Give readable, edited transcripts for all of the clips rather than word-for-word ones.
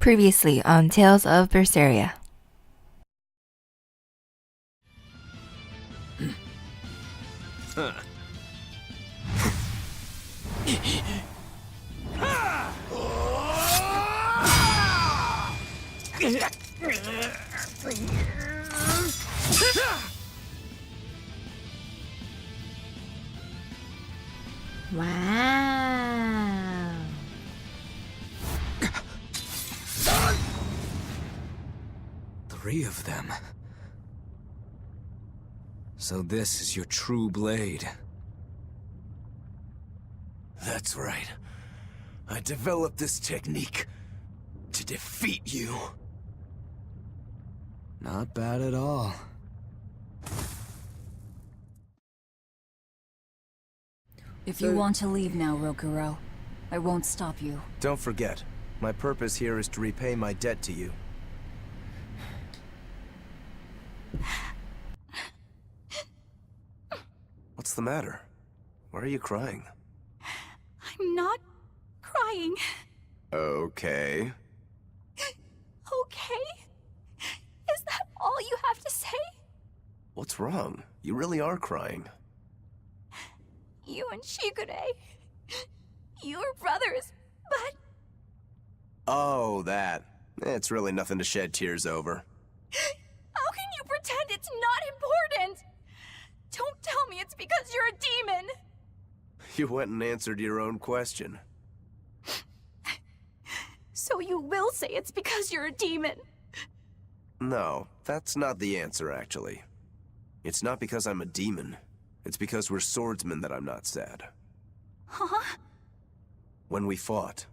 Previously on Tales of Berseria. Wow. 3 of them. So this is your true blade. That's right. I developed this technique to defeat you. Not bad at all. If you want to leave now, Rokuro, I won't stop you. Don't forget, my purpose here is to repay my debt to you. What's the matter? Why are you crying? I'm not crying. Okay. Okay? Is that all you have to say? What's wrong? You really are crying. You and Shigure, you're brothers, but... Oh, that. It's really nothing to shed tears over. How can you pretend it's not important? Don't tell me it's because you're a demon. You went and answered your own question. So you will say it's because you're a demon. No, that's not the answer, actually. It's not because I'm a demon. It's because we're swordsmen that I'm not sad. Huh? When we fought,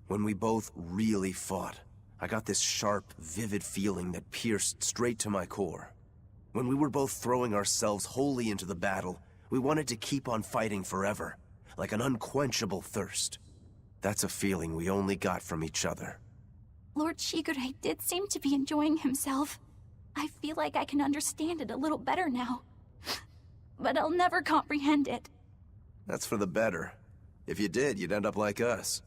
when we both really fought, I got this sharp, vivid feeling that pierced straight to my core. When we were both throwing ourselves wholly into the battle, we wanted to keep on fighting forever, like an unquenchable thirst. That's a feeling we only got from each other. Lord Shigure did seem to be enjoying himself. I feel like I can understand it a little better now. But I'll never comprehend it. That's for the better. If you did, you'd end up like us.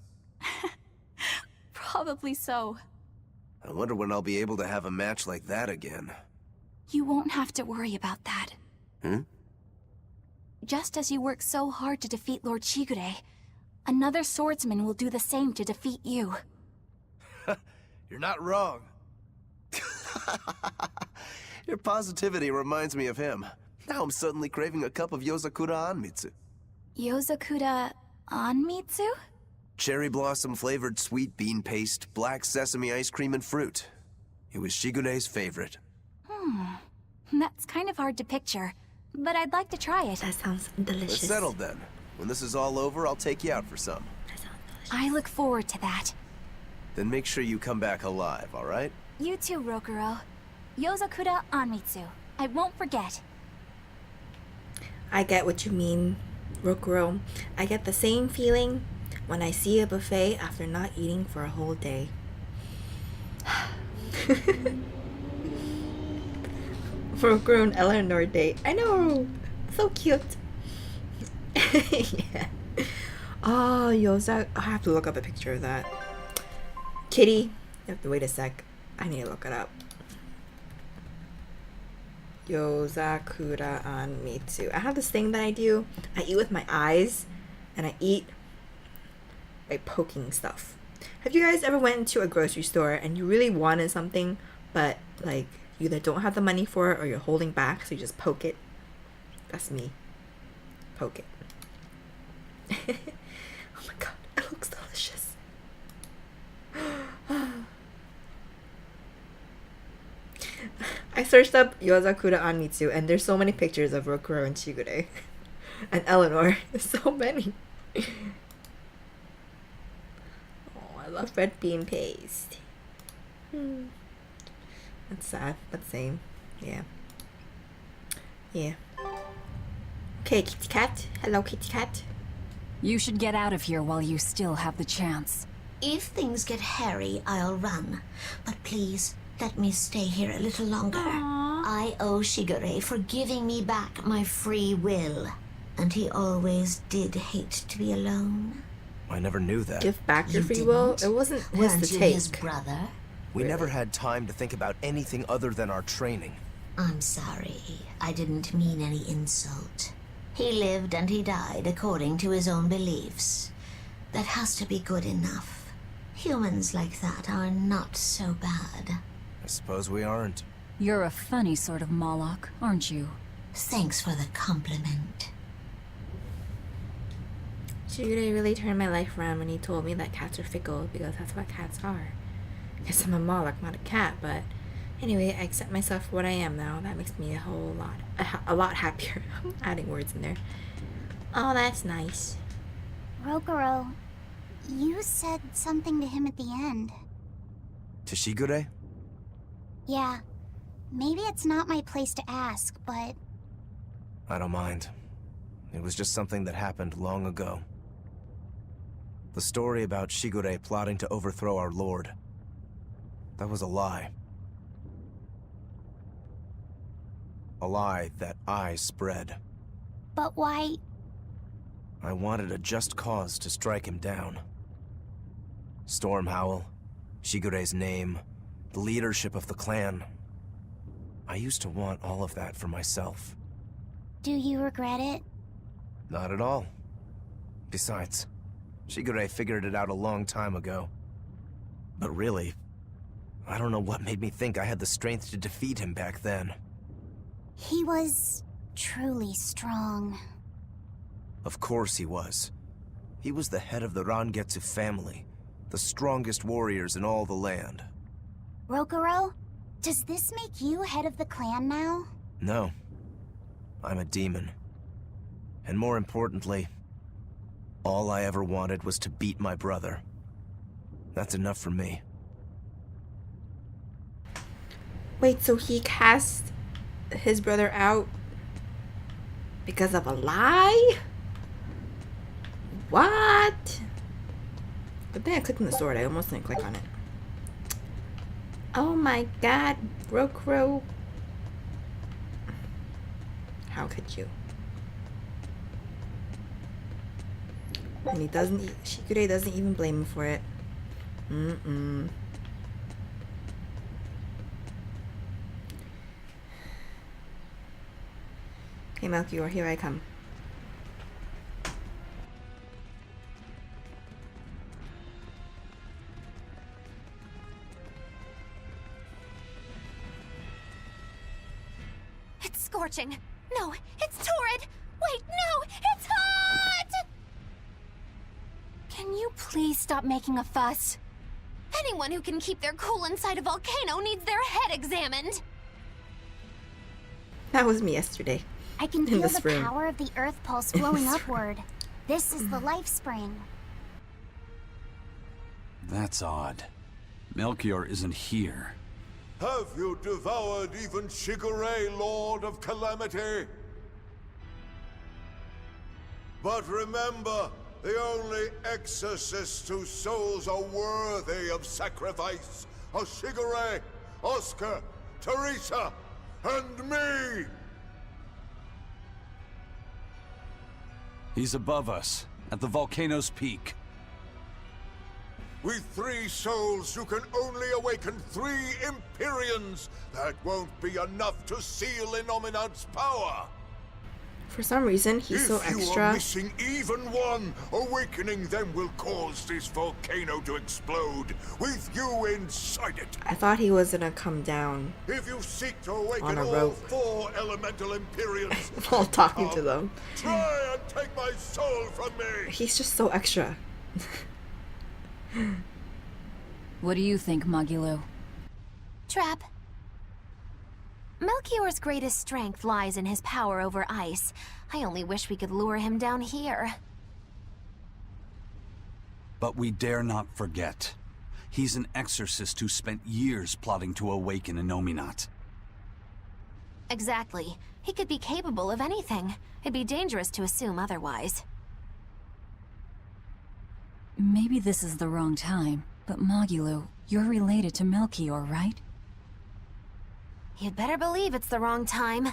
Probably so. I wonder when I'll be able to have a match like that again. You won't have to worry about that. Hmm? Just as you work so hard to defeat Lord Shigure, another swordsman will do the same to defeat you. You're not wrong. Your positivity reminds me of him. Now I'm suddenly craving a cup of Yozakura Anmitsu. Yozakura Anmitsu? Cherry blossom flavored sweet bean paste, black sesame ice cream, and fruit. It was Shigure's favorite. That's kind of hard to picture, but I'd like to try it. That sounds It's delicious. settled then. When this is all over, I'll take you out for some. That sounds delicious. I look forward to that. Then make sure you come back alive, alright? You too, Rokuro. Yozakura Anmitsu. I won't forget. I get what you mean, Rokuro. I get the same feeling when I see a buffet after not eating for a whole day. Rokuro and Eleanor date. I know! So cute. Yeah. Oh, Yoza. I have to look up a picture of that. Kitty. You have to wait a sec. I need to look it up. Yozakura Anmitsu. I have this thing that I do. I eat with my eyes, and I eat by poking stuff. Have you guys ever went into a grocery store and you really wanted something, but like you either don't have the money for it or you're holding back, so you just poke it? That's me. Poke it. Oh my god, it looks delicious. I searched up Yozakura Anmitsu and there's so many pictures of Rokuro and Shigure. And Eleanor. There's so many. Oh, I love red bean paste. That's sad, but same. Yeah. Yeah. Okay, kitty cat. Hello, kitty cat. You should get out of here while you still have the chance. If things get hairy, I'll run. But please, let me stay here a little longer. I owe Shigure for giving me back my free will. And he always did hate to be alone. I never knew that. Give back your You free will? didn't? It wasn't his Weren't to you take. his brother? We never had time to think about anything other than our training. I'm sorry. I didn't mean any insult. He lived and he died according to his own beliefs. That has to be good enough. Humans like that are not so bad. I suppose we aren't. You're a funny sort of Moloch, aren't you? Thanks for the compliment. Shigure really turned my life around when he told me that cats are fickle, because that's what cats are. I guess I'm a Moloch, not a cat, but anyway, I accept myself for what I am now. That makes me a lot happier. I'm adding words in there. Oh, that's nice. Rokuro, you said something to him at the end. To Shigure? Yeah, maybe it's not my place to ask, but I don't mind. It was just something that happened long ago. The story about Shigure plotting to overthrow our lord. That was a lie. A lie that I spread. but why? I wanted a just cause to strike him down. Storm Howl, Shigure's name, the leadership of the clan. I used to want all of that for myself. Do you regret it? Not at all. Besides, Shigure figured it out a long time ago. But really, I don't know what made me think I had the strength to defeat him back then. He was truly strong. Of course he was. He was the head of the Rangetsu family, the strongest warriors in all the land. Rokuro, does this make you head of the clan now? No. I'm a demon. And more importantly, all I ever wanted was to beat my brother. That's enough for me. Wait, so he cast his brother out because of a lie? What? Good thing I clicked on the sword. I almost didn't click on it. Oh my god, Rokuro. How could you? And he doesn't, Shigure doesn't even blame him for it. Hey Melchior, here I come. It's scorching. No, it's torrid. Wait, no, it's hot! Can you please stop making a fuss? Anyone who can keep their cool inside a volcano needs their head examined. That was me yesterday. I can In feel this the room. power of the earth pulse flowing upward. This is the life spring. That's odd. Melchior isn't here. Have you devoured even Shigure, Lord of Calamity? But remember, the only exorcists whose souls are worthy of sacrifice are Shigure, Oscar, Teresa, and me! He's above us, at the volcano's peak. With 3 souls, you can only awaken 3 Empyreans. That won't be enough to seal Innominat's power. For some reason, he's so If you are extra. missing even one, awakening them will cause this volcano to explode, with you inside it. I thought he was gonna come down If you seek to On awaken a all rope. 4 elemental Empyreans, while talking to them. try and take my soul from me. He's just so extra. What do you think, Magilo? Trap. Melchior's greatest strength lies in his power over ice. I only wish we could lure him down here. But we dare not forget. He's an exorcist who spent years plotting to awaken Innominat. Exactly. He could be capable of anything. It'd be dangerous to assume otherwise. Maybe this is the wrong time, but Magilo, you're related to Melchior, right? You'd better believe it's the wrong time.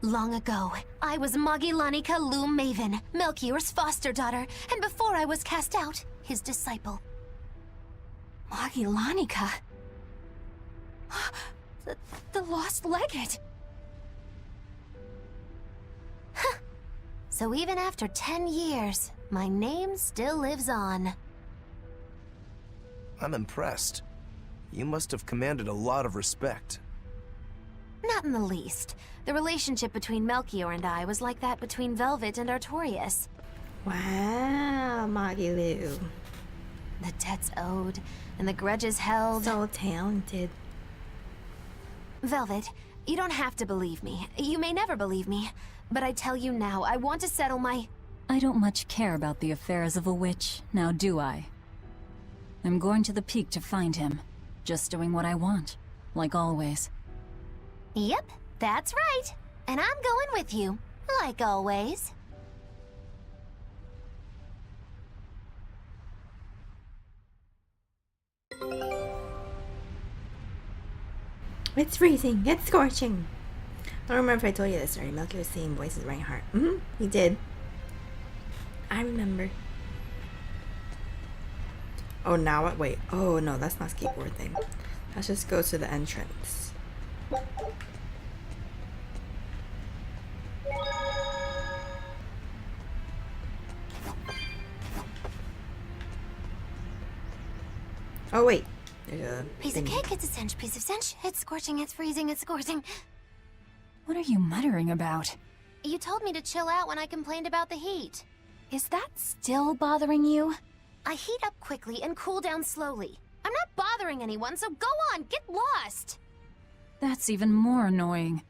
Long ago, I was Magilanica Loom Maven, Melchior's foster daughter, and before I was cast out, his disciple. Magilanica? The lost legate. So even after 10 years, my name still lives on. I'm impressed. You must have commanded a lot of respect. Not in the least. The relationship between Melchior and I was like that between Velvet and Artorias. Wow, Magilu. The debts owed, and the grudges held. So talented. Velvet, you don't have to believe me. You may never believe me. But I tell you now, I want to settle my... I don't much care about the affairs of a witch, now do I? I'm going to the peak to find him. Just doing what I want, like always. Yep, that's right. And I'm going with you, like always. It's freezing. It's scorching. I don't remember if I told you this already. Melchior was saying voices Reinhardt. He did. I remember. Oh, now what? Wait. Oh, no, that's not skateboard thing. Let's just go to the entrance. Oh, wait. There's a piece of cake, it's a cinch. Piece of cinch. It's scorching, it's freezing, it's scorching. What are you muttering about? You told me to chill out when I complained about the heat. Is that still bothering you? I heat up quickly and cool down slowly. I'm not bothering anyone, so go on, get lost! That's even more annoying.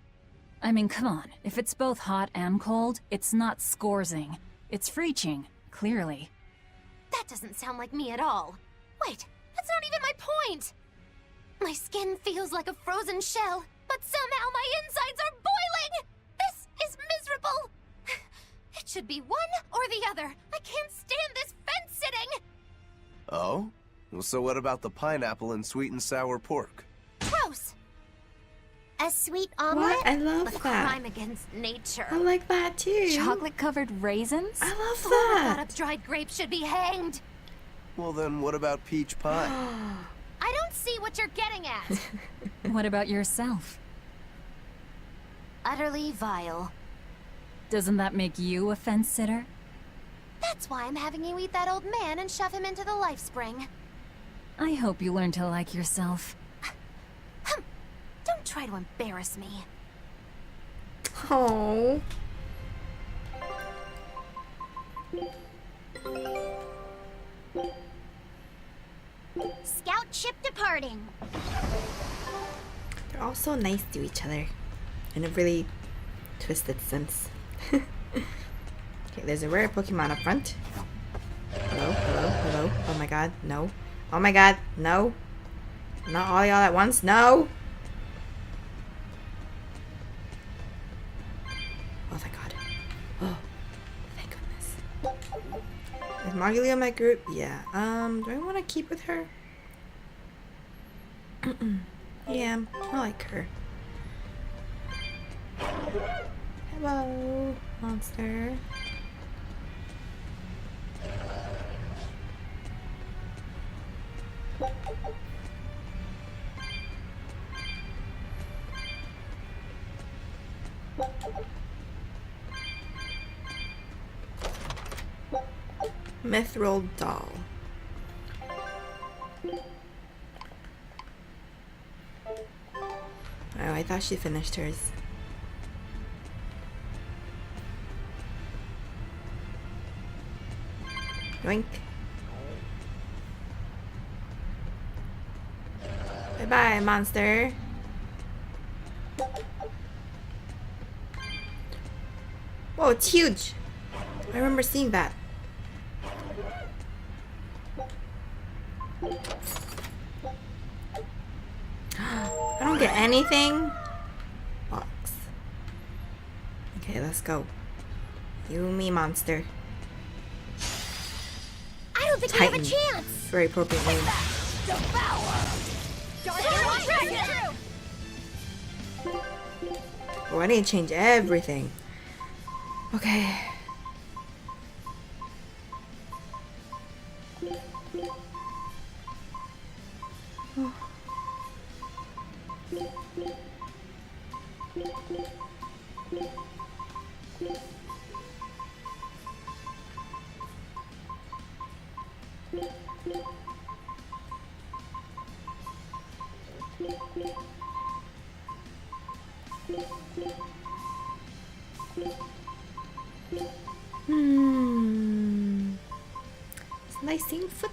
I mean, come on. If it's both hot and cold, it's not scorzing. It's freeching, clearly. That doesn't sound like me at all. Wait, that's not even my point! My skin feels like a frozen shell, but somehow my insides are boiling! This is miserable! It should be one or the other. I can't stand this fence-sitting! Oh? Well, so what about the pineapple and sweet and sour pork? Gross! A sweet omelet? What? I love a that. crime against nature. I like that too. Chocolate-covered raisins? I love Whoever that. thought up dried grapes should be hanged. Well, then what about peach pie? I don't see what you're getting at. What about yourself? Utterly vile. Doesn't that make you a fence-sitter? That's why I'm having you eat that old man and shove him into the life spring. I hope you learn to like yourself. Don't try to embarrass me. Oh. Scout ship departing. They're all so nice to each other in a really twisted sense. Okay, there's a rare Pokemon up front. Hello, hello, hello. Oh my god, no. Oh my god, no. Not all y'all at once, no! Oh thank god. Oh, thank goodness. Is Marguerite in my group? Yeah. Do I want to keep with her? Yeah, I like her. Hello, monster. Mithril doll. Oh, I thought she finished hers. Yoink. Bye-bye, monster. Whoa, it's huge. I remember seeing that. I don't get anything. Box. Okay, let's go. You and me, monster. I don't think we have a chance. Very appropriate name. Oh, I need to change everything. Okay. It's a nice thin foot.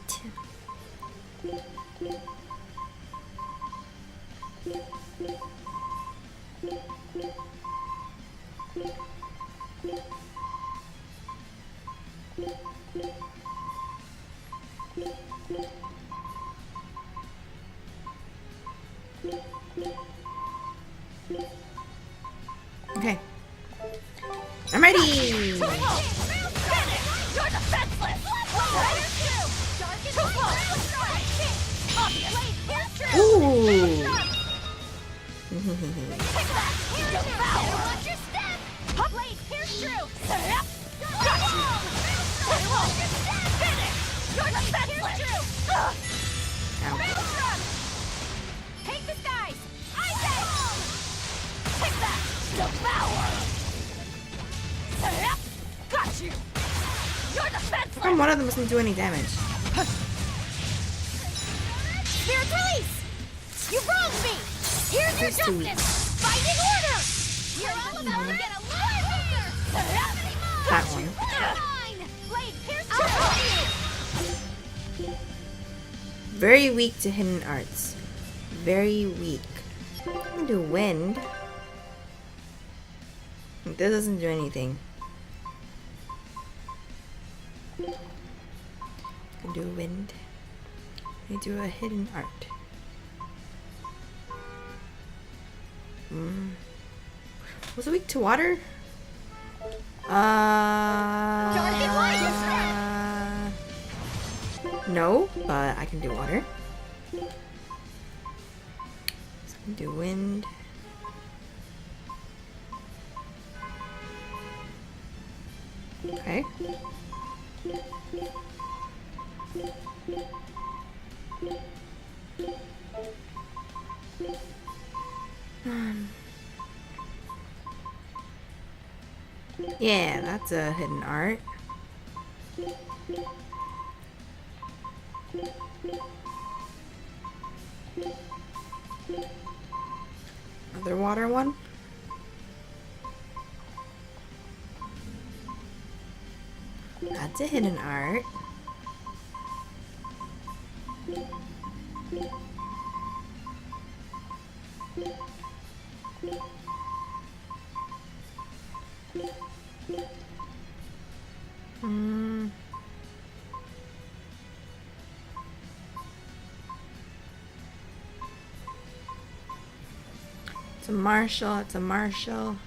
Okay. I'm ready! Ooh! Take this, guys! I say! Take that! Devour! Got you! You're defenseless! How come one of them doesn't do any damage? Spirit release! You wronged me! Here's your justice! Fighting order! You're all about to get a little here! That one. Fine! Blade, here's your Very weak to hidden arts. Very weak. I'm gonna do wind. This doesn't do anything. I can do wind. I do a hidden art. Was it weak to water? No, but I can do water. So I can do wind. Okay. Yeah, that's a hidden art. Another water one. That's a hidden art. It's a marshal, it's a marshal.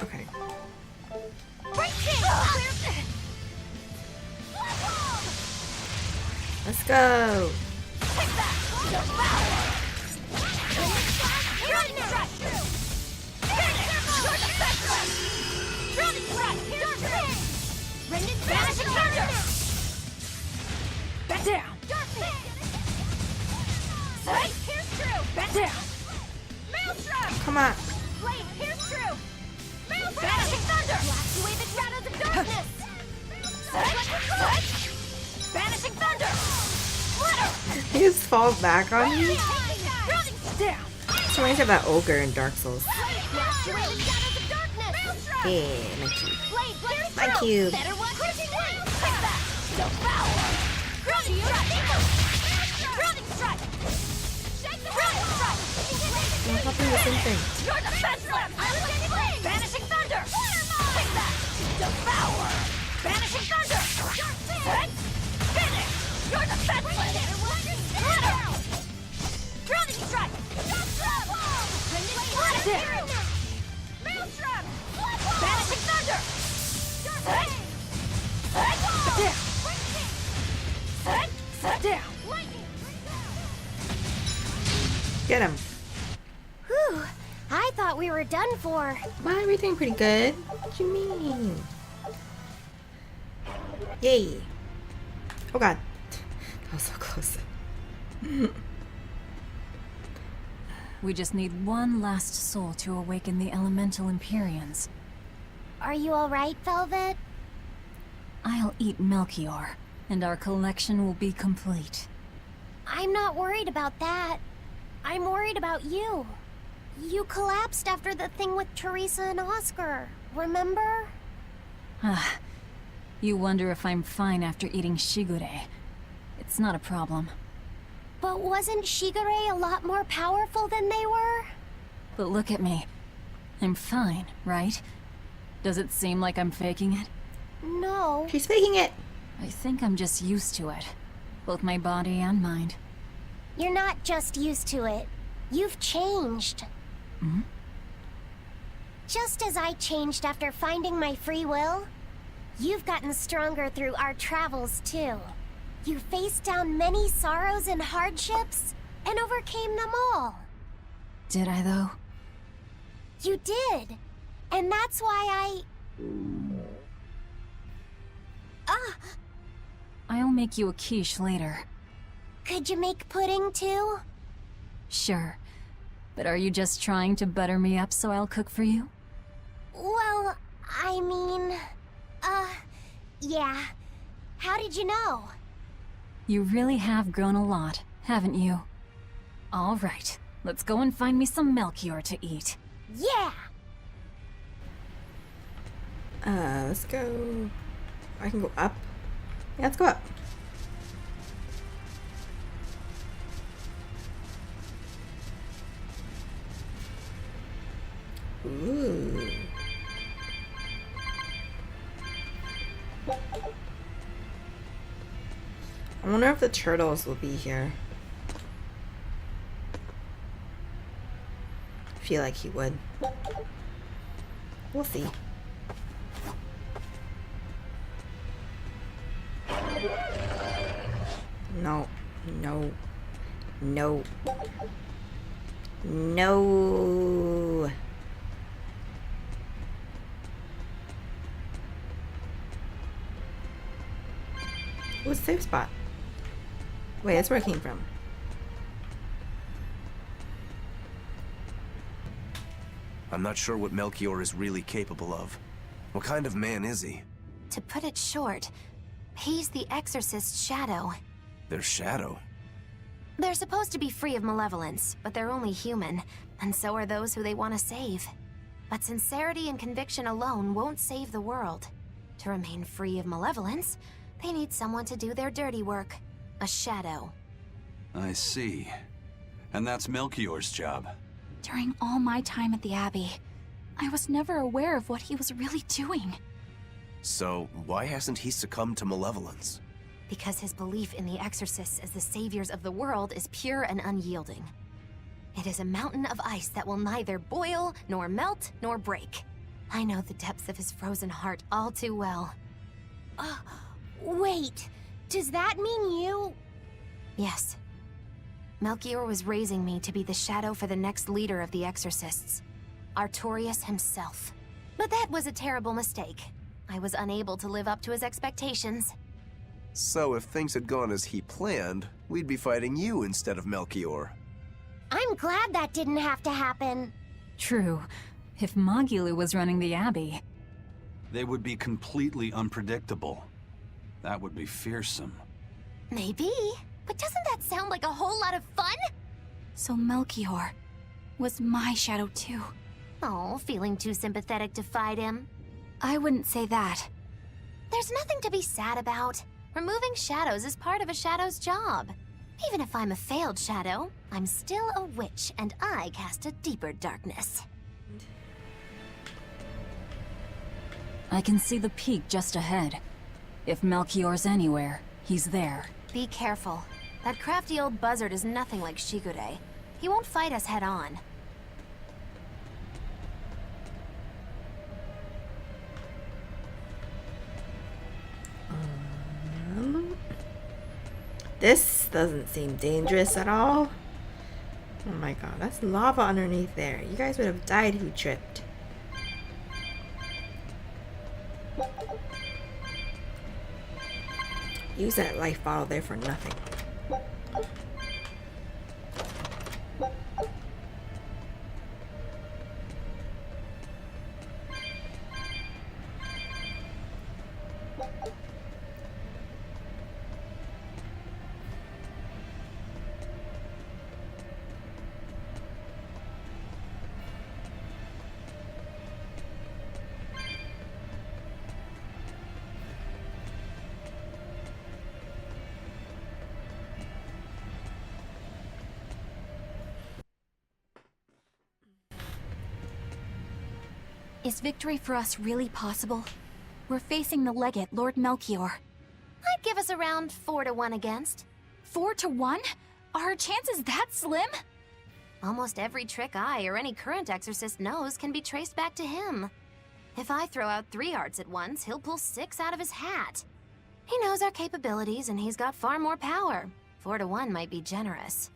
Okay. Let's go. Back down. Here's true. Back down. Maelstrom. Come on. Blade, here's true. Maelstrom. Banishing thunder. Blast away the shadows of darkness. Banishing thunder. Splitter. He just falls back on me. Down. It's reminds me of that ogre in Dark Souls. Blast away the shadows of darkness. Yeah, my cube. Blade, here's My true. cube. Better watch your step. Take that. Devour. Running strike. Running strike. Shake the running strike. I'm helping the same thing. You're defenseless. Banishing thunder. Take that. Devour. Banishing thunder. Finish. You're defenseless. Glitter. Running strike. Split. Maelstrom. Banishing thunder. get him. Whew. I thought we were done for. Why are we doing pretty good? What do you mean? Yay. Oh god. That was so close. We just need one last soul to awaken the elemental Empyreans. Are you alright, Velvet? I'll eat Melchior, and our collection will be complete. I'm not worried about that. I'm worried about you. You collapsed after the thing with Teresa and Oscar, remember? Ah, you wonder if I'm fine after eating Shigure. It's not a problem. But wasn't Shigure a lot more powerful than they were? But look at me. I'm fine, right? Does it seem like I'm faking it? No. She's faking it. I think I'm just used to it. Both my body and mind. You're not just used to it. You've changed. Hmm? Just as I changed after finding my free will, you've gotten stronger through our travels too. You faced down many sorrows and hardships, and overcame them all. Did I, though? You did. And that's why I'll make you a quiche later. Could you make pudding too? Sure. But are you just trying to butter me up so I'll cook for you? Well, I mean... yeah. How did you know? You really have grown a lot, haven't you? All right, let's go and find me some Melchior to eat. Yeah! Let's go... I can go up. Yeah, let's go up. Ooh. I wonder if the turtles will be here. I feel like he would. We'll see. No. No. No. No. What's the safe spot? Wait, that's where I came from. I'm not sure what Melchior is really capable of. What kind of man is he? To put it short, he's the Exorcist's shadow. Their shadow? They're supposed to be free of malevolence, but they're only human, and so are those who they want to save. But sincerity and conviction alone won't save the world. To remain free of malevolence, they need someone to do their dirty work. A shadow. I see. And that's Melchior's job. During all my time at the Abbey, I was never aware of what he was really doing. So, why hasn't he succumbed to malevolence? Because his belief in the Exorcists as the saviors of the world is pure and unyielding. It is a mountain of ice that will neither boil, nor melt, nor break. I know the depths of his frozen heart all too well. Wait, does that mean you... Yes. Melchior was raising me to be the shadow for the next leader of the Exorcists. Artorius himself. But that was a terrible mistake. I was unable to live up to his expectations. So if things had gone as he planned, we'd be fighting you instead of Melchior. I'm glad that didn't have to happen. True. If Magilu was running the Abbey... They would be completely unpredictable. That would be fearsome. Maybe. But doesn't that sound like a whole lot of fun? So Melchior was my shadow too. Oh, feeling too sympathetic to fight him? I wouldn't say that. There's nothing to be sad about. Removing shadows is part of a shadow's job. Even if I'm a failed shadow, I'm still a witch, and I cast a deeper darkness. I can see the peak just ahead. If Melchior's anywhere, he's there. Be careful. That crafty old buzzard is nothing like Shigure. He won't fight us head on. This doesn't seem dangerous at all. Oh my god, that's lava underneath there. You guys would have died if you tripped. Use that life bottle there for nothing. Is victory for us really possible? We're facing the legate, Lord Melchior. I'd give us around 4 to 1 against. 4 to 1? Are our chances that slim? Almost every trick I or any current exorcist knows can be traced back to him. If I throw out 3 arts at once, he'll pull 6 out of his hat. He knows our capabilities and he's got far more power. 4 to 1 might be generous.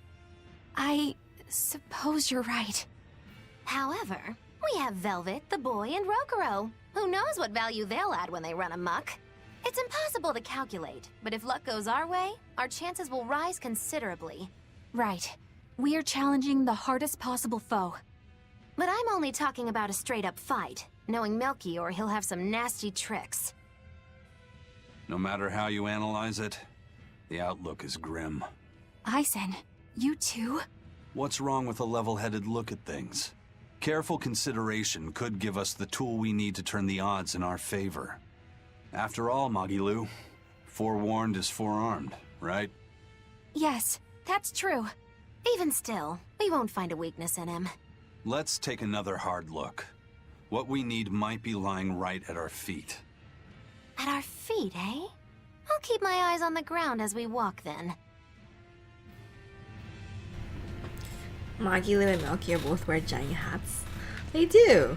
I suppose you're right. However, we have Velvet, the boy, and Rokuro. Who knows what value they'll add when they run amok? It's impossible to calculate, but if luck goes our way, our chances will rise considerably. Right. We are challenging the hardest possible foe. But I'm only talking about a straight-up fight. Knowing Melchior, he'll have some nasty tricks. No matter how you analyze it, the outlook is grim. Eisen, you too? What's wrong with a level-headed look at things? Careful consideration could give us the tool we need to turn the odds in our favor. After all, Magilu, forewarned is forearmed, right? Yes, that's true. Even still, we won't find a weakness in him. Let's take another hard look. What we need might be lying right at our feet. At our feet, eh? I'll keep my eyes on the ground as we walk then. Magilu and Melchior both wear giant hats. They do.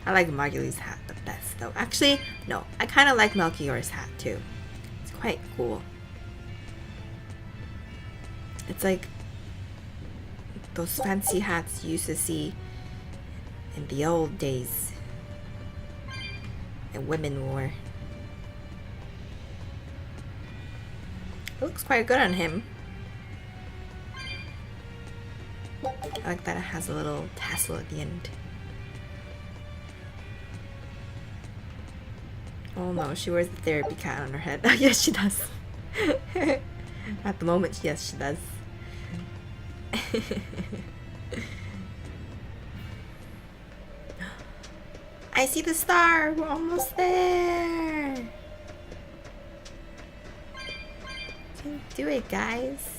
I like Magilu's hat the best though. Actually, no, I kind of like Melchior's hat too. It's quite cool. It's like those fancy hats you used to see in the old days and women wore. It looks quite good on him. I like that it has a little tassel at the end. Oh no, she wears the therapy cat on her head. Yes, she does. At the moment, yes, she does. I see the star! We're almost there! We can do it, guys.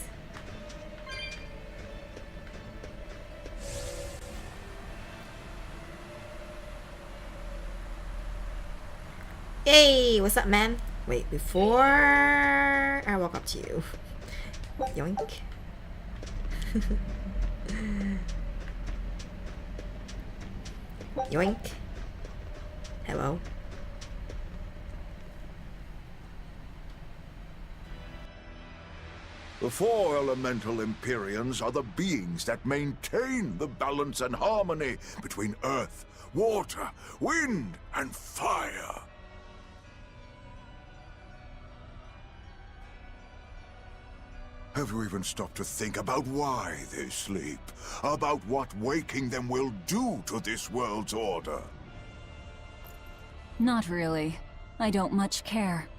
Hey, what's up, man? Wait, before I walk up to you. Yoink. Yoink. Hello. The 4 elemental Empyreans are the beings that maintain the balance and harmony between earth, water, wind, and fire. Have you even stopped to think about why they sleep? About what waking them will do to this world's order? Not really. I don't much care.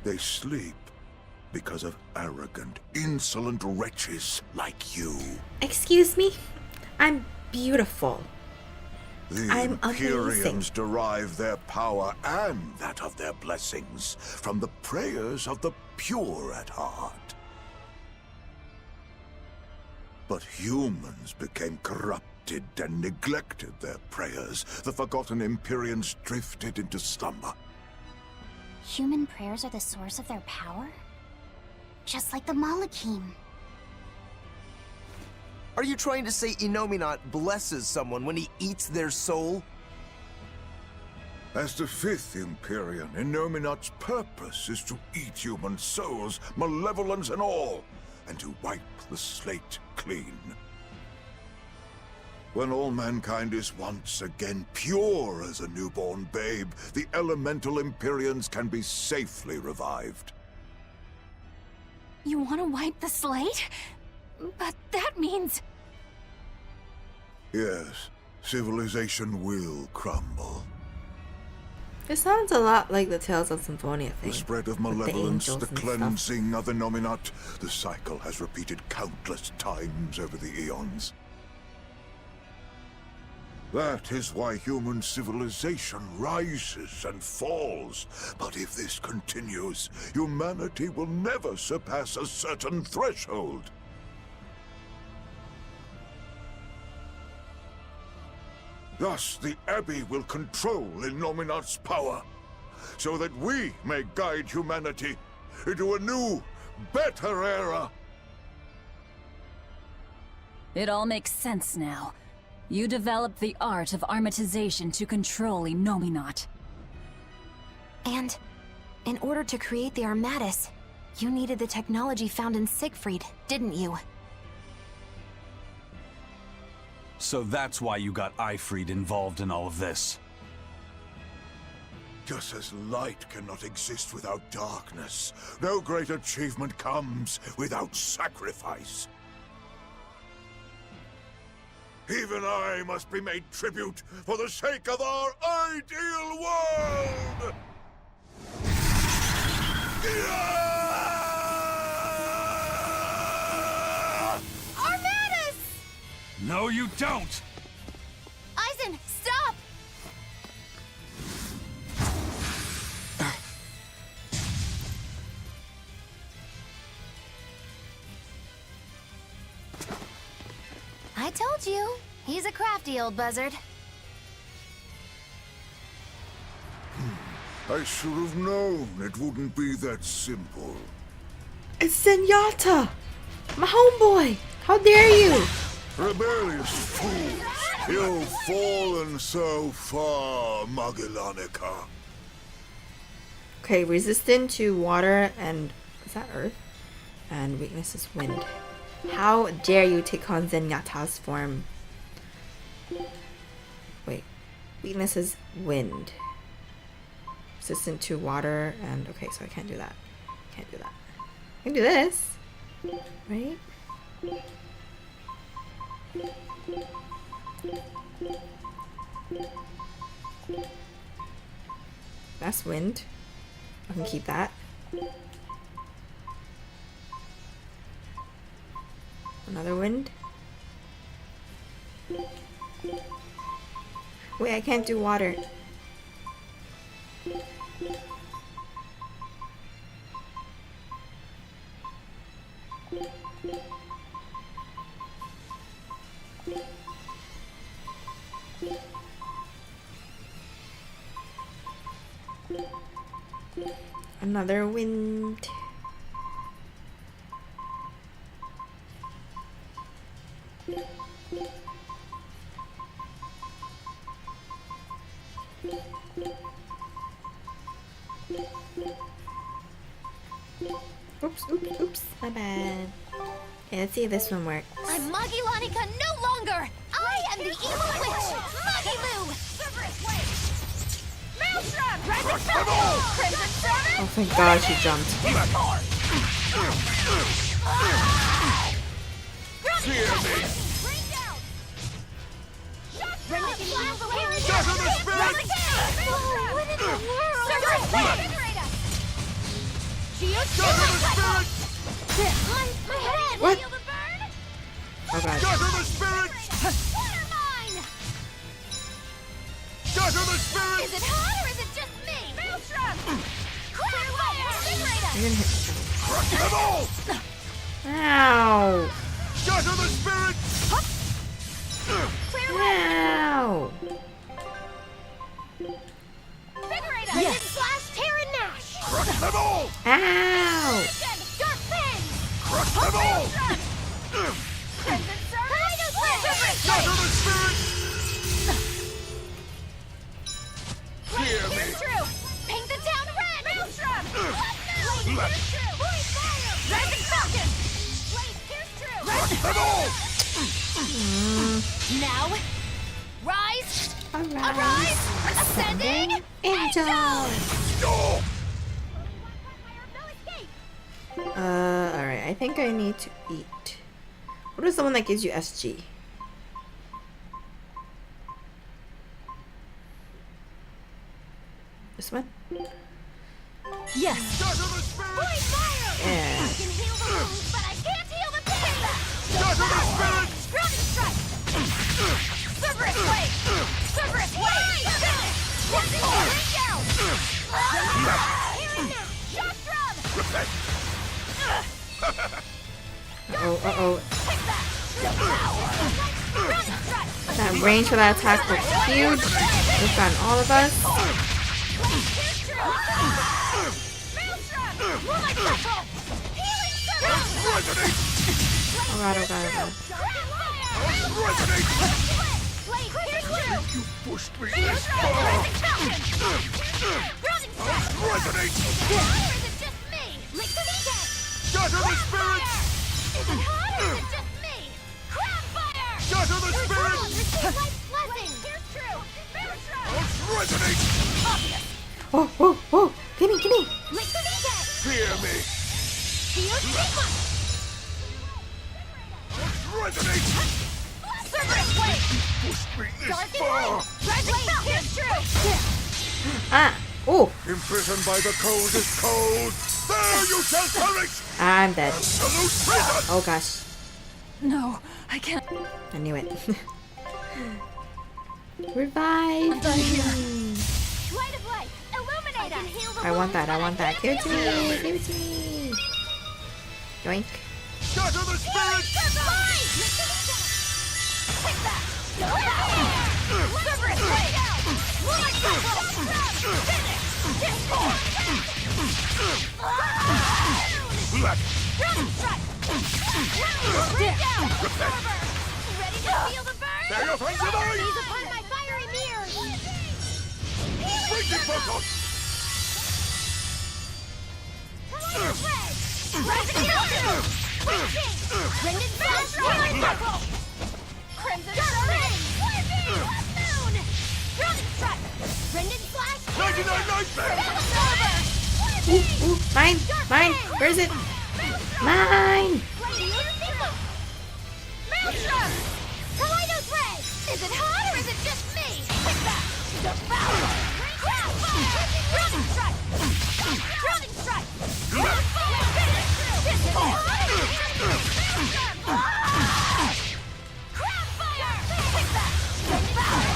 They sleep because of arrogant, insolent wretches like you. Excuse me? I'm beautiful. The I'm Empyreans amazing. derive their power and that of their blessings from the prayers of the pure at heart. But humans became corrupted and neglected their prayers. The forgotten Empyreans drifted into slumber. Human prayers are the source of their power? Just like the Malakim. Are you trying to say Innominat blesses someone when he eats their soul? As the 5th Empyrean, Innominat's purpose is to eat human souls, malevolence and all, and to wipe the slate clean. When all mankind is once again pure as a newborn babe, the elemental Empyreans can be safely revived. You want to wipe the slate? But that means... Yes, civilization will crumble. It sounds a lot like the Tales of Symphonia thing. The spread of with malevolence, angels the and cleansing of the Nominat, the cycle has repeated countless times over the eons. That is why human civilization rises and falls. But if this continues, humanity will never surpass a certain threshold. Thus, the Abbey will control Illuminat's power, so that we may guide humanity into a new, better era. It all makes sense now. You developed the art of armatization to control Illuminat. And in order to create the Armatus, you needed the technology found in Siegfried, didn't you? So that's why you got Ifried involved in all of this. Just as light cannot exist without darkness, no great achievement comes without sacrifice. Even I must be made tribute for the sake of our ideal world! Armatus! No, you don't! Eisen, stop! I told you. He's a crafty old buzzard. I should have known it wouldn't be that simple. It's Zenyatta! My homeboy! How dare you! Rebellious fools! You've fallen so far, Magellanica. Okay, resistant to water and... is that earth? And weakness is wind. How dare you take on Zenyatta's form? Wait. Weakness is wind. Resistant to water and... okay, so I can't do that. Can't do that. I can do this. Right? That's wind. I can keep that. Another wind. Wait, I can't do water. Another wind. Oops, my bad. Okay, let's see if this one works. I'm Magellanica no longer! I am the evil witch, Magilu! Maelstrom! Crimson Serpent! Crimson Serpent! Oh, thank God she jumped. Fear me! Rain down! Shatter the spirit! What in the world? Separate! Shatter the spirit! My head! What? Feel the burn? Oh God. Shatter the spirit! Water mine! Shatter the spirit! Is it hot or is it just me? Maelstrom! Clear fire! Incinerator! You're gonna hit. Crush them all! Ow! Shatter the spirit! Clear fire! Ow! Incinerator! Yes! Slash Terran Nash! Crush them all! Ow! Dark Fin! Crush them all! Crimson Serpent! Shatter the spirit! Fear me! It's true! Paint the town red! Maelstrom! Lightning! It's true! Rising Falcon! Now, rise! Arise! Ascending! Angel! Alright, I think I need to eat. What is the one that gives you SG? This one? Yes. Yeah. I can heal the wounds, but I can't heal the pain! Grounding strike! Cerberus wave! Cerberus wave! Bring down! Shock drum! Uh-oh. Take that! Grounding strike! That range for that attack looks huge. It's on all of us. Oh god, oh god, oh god. You pushed me this far! Scatter the spirits! Scatter the spirits! Resonate! Oh! Gimme! Fear me! Resonate! Pushed me this far! Ah! Oh! Imprisoned by the coldest cold! There you shall perish! I'm dead. Absolute prison! Oh gosh. No, I can't. I knew it. Revive! I want that. Give it to me! Yoink. Scatter the spirits! There you find the knife! Breaking focus! Crimson Rain! Moon! Grounding strike! Brendan Flash! 99 nightmare! Ooh, mine! Where is it? Mine! Maelstrom! Kaleidos Ray! Is it hot or is it just me? Take that! Devour! Grounding strike! Grounding strike! This is hot! Crowd fire! Take that! Devour!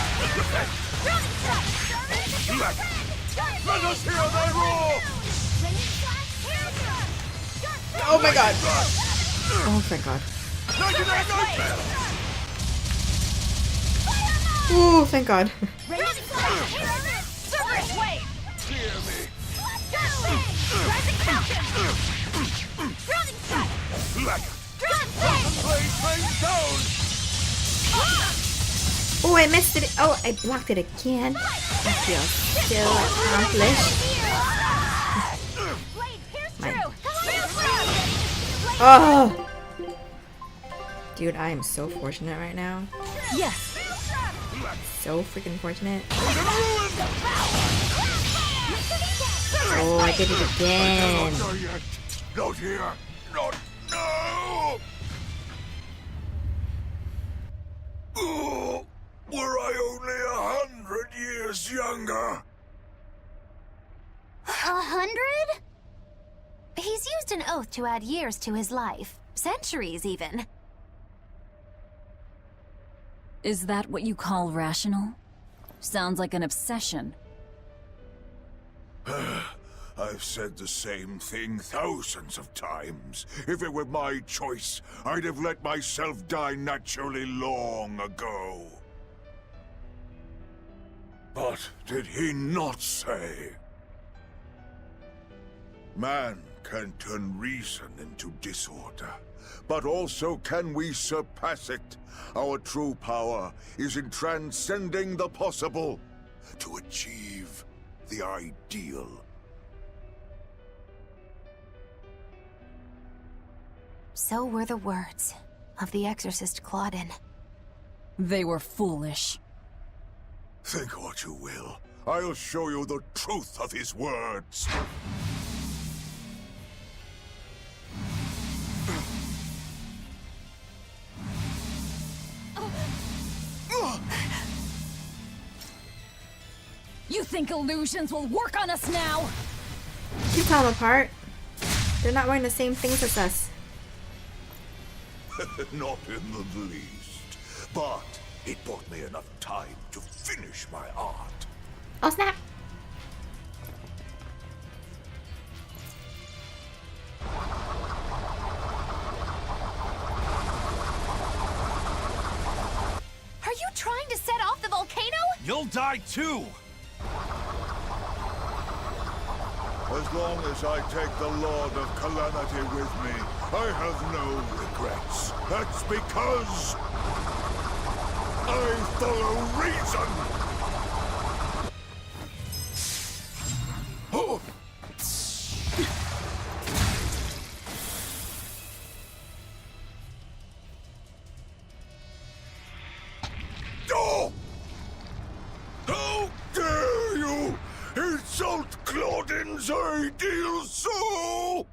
Grounding strike! Let us hear thy roar! Oh my god! Oh thank god. 99 nightmare! Ooh, thank god. Cerberus wave! Fear me! Rising Falcon! Grounding strike! Blade rains down! Oh, I missed it. Oh, I blocked it again. I feel still accomplished. Mine. Oh! Dude, I am so fortunate right now. Yes. So freaking fortunate. Oh, I did it again. Not yet. Not here. Not now. Oh, were I only 100 years younger? 100? He's used an oath to add years to his life. Centuries, even. Is that what you call rational? Sounds like an obsession. I've said the same thing thousands of times. If it were my choice, I'd have let myself die naturally long ago. But did he not say? Man can turn reason into disorder, but also can we surpass it. Our true power is in transcending the possible to achieve the ideal. So were the words of the exorcist Claudin. They were foolish. Think what you will. I'll show you the truth of his words. You think illusions will work on us now? You tell them apart. They're not wearing the same things as us. Not in the least. But it bought me enough time to finish my art. Oh snap! Are you trying to set off the volcano? You'll die too! As long as I take the Lord of Calamity with me, I have no regrets. That's because I follow reason! Oh. Oh! How dare you insult Claudin's ideal soul!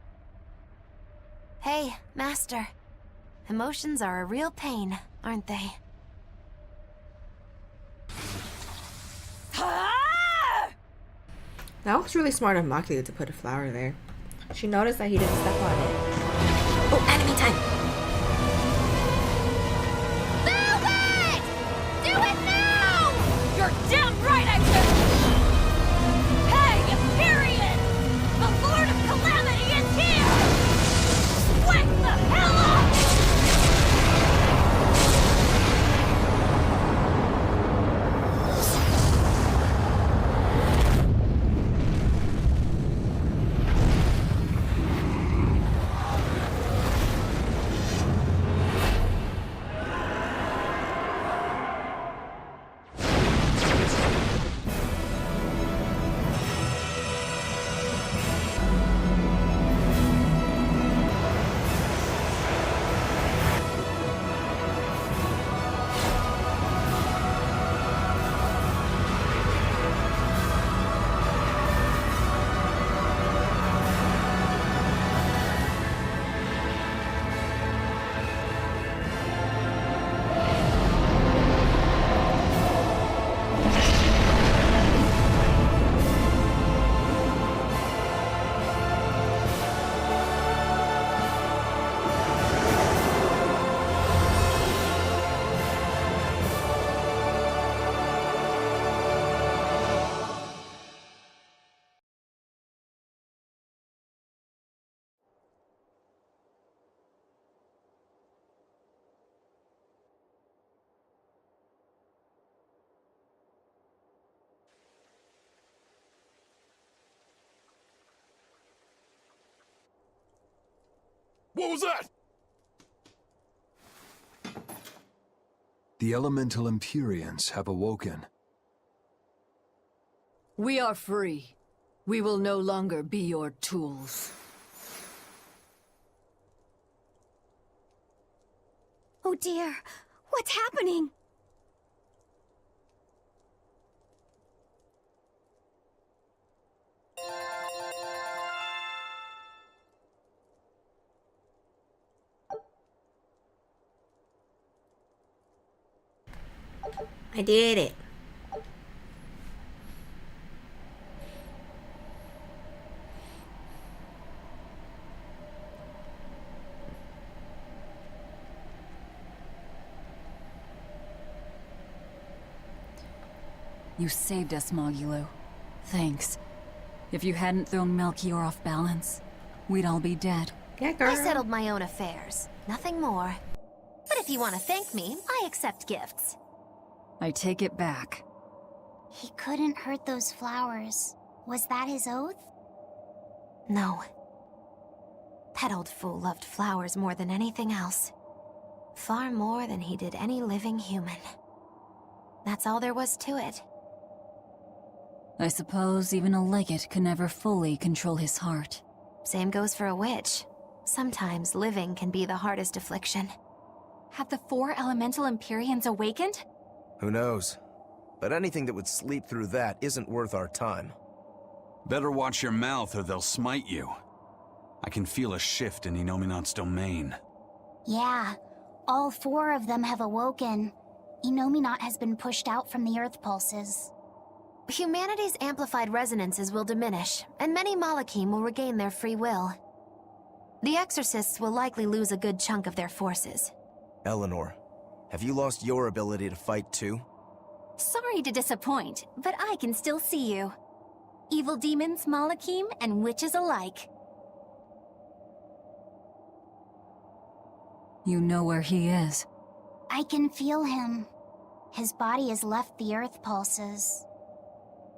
Hey, Master. Emotions are a real pain, aren't they? That was really smart of Maki to put a flower there. She noticed that he didn't step on it. Oh, enemy time! Move it! Do it now! You're damn right I will! Hey, Empyrean! The Lord of Calamity is here! Wake the hell up! What was that? The elemental Empyreans have awoken. We are free. We will no longer be your tools. Oh dear, what's happening? I did it. You saved us, Magilou. Thanks. If you hadn't thrown Melchior off balance, we'd all be dead. Yeah, girl. I settled my own affairs. Nothing more. But if you want to thank me, I accept gifts. I take it back. He couldn't hurt those flowers. Was that his oath? No. That old fool loved flowers more than anything else. Far more than he did any living human. That's all there was to it. I suppose even a legate can never fully control his heart. Same goes for a witch. Sometimes living can be the hardest affliction. Have the 4 elemental Empyreans awakened? Who knows? But anything that would sleep through that isn't worth our time. Better watch your mouth or they'll smite you. I can feel a shift in Inominat's domain. Yeah, all 4 of them have awoken. Inominat has been pushed out from the Earth pulses. Humanity's amplified resonances will diminish, and many Malachim will regain their free will. The Exorcists will likely lose a good chunk of their forces. Eleanor, have you lost your ability to fight too? Sorry to disappoint, but I can still see you. Evil demons, Malachim, and witches alike. You know where he is. I can feel him. His body has left the Earth pulses.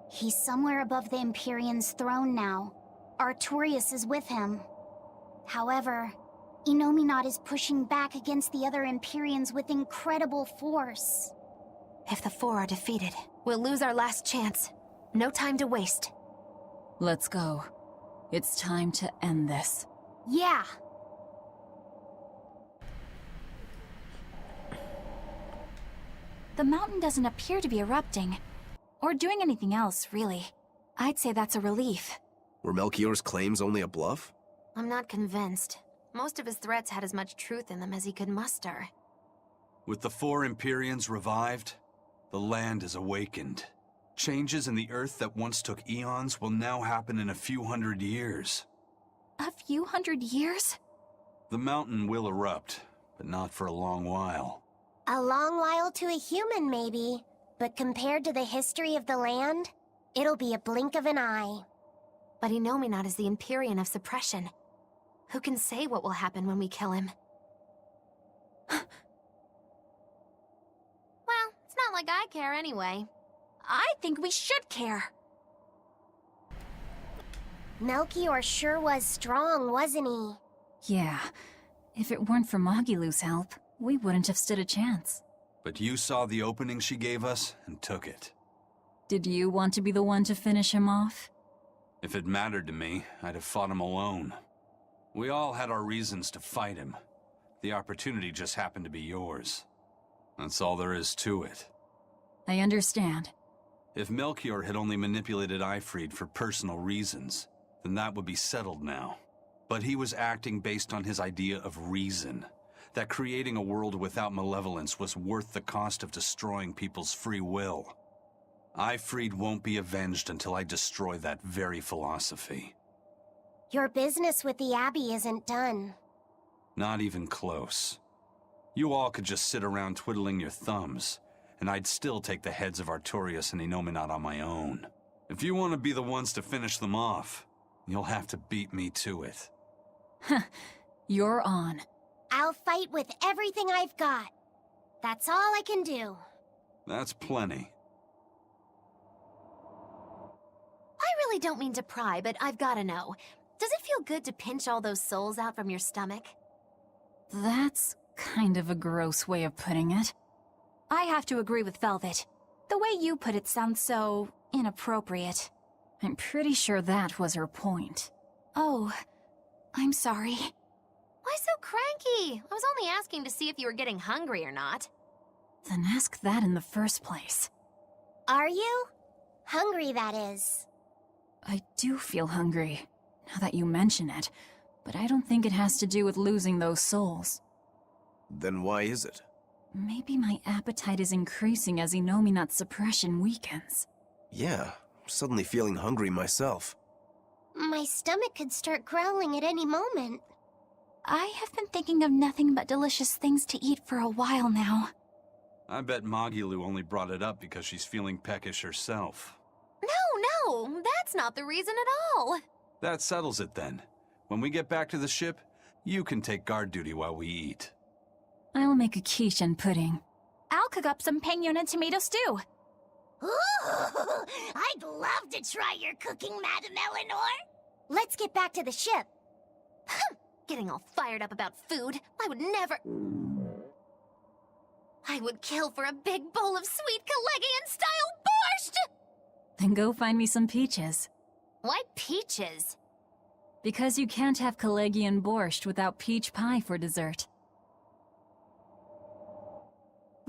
He's somewhere above the Empyrean's throne now. Artorias is with him. However, Inominat is pushing back against the other Empyreans with incredible force. If the 4 are defeated, we'll lose our last chance. No time to waste. Let's go. It's time to end this. Yeah. The mountain doesn't appear to be erupting. Or doing anything else, really. I'd say that's a relief. Were Melchior's claims only a bluff? I'm not convinced. Most of his threats had as much truth in them as he could muster. With the 4 Empyreans revived, the land is awakened. Changes in the Earth that once took eons will now happen in a few hundred years. A few hundred years? The mountain will erupt, but not for a long while. A long while to a human, maybe. But compared to the history of the land, it'll be a blink of an eye. But Inominat is the Empyrean of suppression. Who can say what will happen when we kill him? Well, it's not like I care anyway. I think we should care. Melchior sure was strong, wasn't he? Yeah. If it weren't for Magilu's help, we wouldn't have stood a chance. But you saw the opening she gave us and took it. Did you want to be the one to finish him off? If it mattered to me, I'd have fought him alone. We all had our reasons to fight him. The opportunity just happened to be yours. That's all there is to it. I understand. If Melchior had only manipulated Ifrid for personal reasons, then that would be settled now. But he was acting based on his idea of reason. That creating a world without malevolence was worth the cost of destroying people's free will. Ifrid won't be avenged until I destroy that very philosophy. Your business with the Abbey isn't done. Not even close. You all could just sit around twiddling your thumbs, and I'd still take the heads of Artorias and Inominat on my own. If you want to be the ones to finish them off, you'll have to beat me to it. You're on. I'll fight with everything I've got. That's all I can do. That's plenty. I really don't mean to pry, but I've gotta know. Does it feel good to pinch all those souls out from your stomach? That's kind of a gross way of putting it. I have to agree with Velvet. The way you put it sounds so inappropriate. I'm pretty sure that was her point. Oh, I'm sorry. Why so cranky? I was only asking to see if you were getting hungry or not. Then ask that in the first place. Are you? Hungry, that is. I do feel hungry, now that you mention it, but I don't think it has to do with losing those souls. Then why is it? Maybe my appetite is increasing as Inominat's suppression weakens. Yeah, I'm suddenly feeling hungry myself. My stomach could start growling at any moment. I have been thinking of nothing but delicious things to eat for a while now. I bet Magilu only brought it up because she's feeling peckish herself. No, that's not the reason at all. That settles it then. When we get back to the ship, you can take guard duty while we eat. I'll make a quiche and pudding. I'll cook up some pignon and tomato stew. Ooh, I'd love to try your cooking, Madam Eleanor. Let's get back to the ship. Getting all fired up about food. I would never... I would kill for a big bowl of sweet Calegian-style borscht! Then go find me some peaches. Why peaches? Because you can't have Calegian borscht without peach pie for dessert.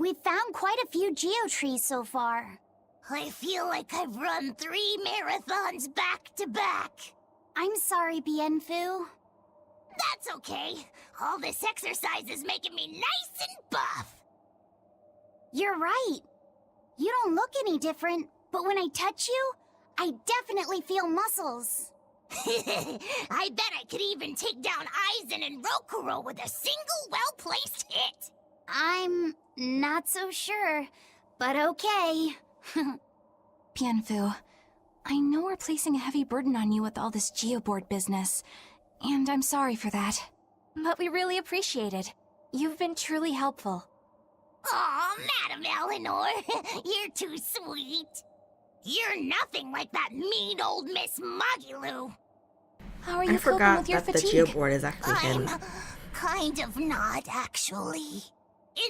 We've found quite a few geotrees so far. I feel like I've run 3 marathons back to back. I'm sorry, Bienfu. That's okay. All this exercise is making me nice and buff. You're right. You don't look any different, but when I touch you, I definitely feel muscles. I bet I could even take down Aizen and Rokuro with a single well-placed hit. I'm not so sure, but okay. Bienfu, I know we're placing a heavy burden on you with all this geoboard business, and I'm sorry for that. But we really appreciate it. You've been truly helpful. Aw, Madam Eleanor, you're too sweet. You're nothing like that mean old Miss Magilu. How are you I coping forgot with your that fatigue? the geoboard is actually I'm in. kind of not, actually.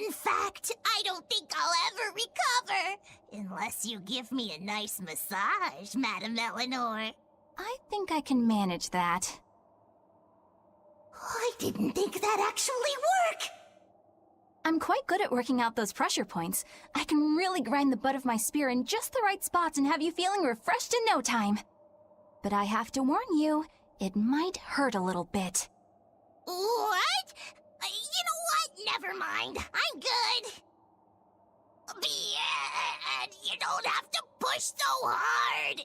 In fact, I don't think I'll ever recover. Unless you give me a nice massage, Madam Eleanor. I think I can manage that. I didn't think that actually work. I'm quite good at working out those pressure points. I can really grind the butt of my spear in just the right spots and have you feeling refreshed in no time. But I have to warn you, it might hurt a little bit. What? You know what? Never mind. I'm good. You don't have to push so hard.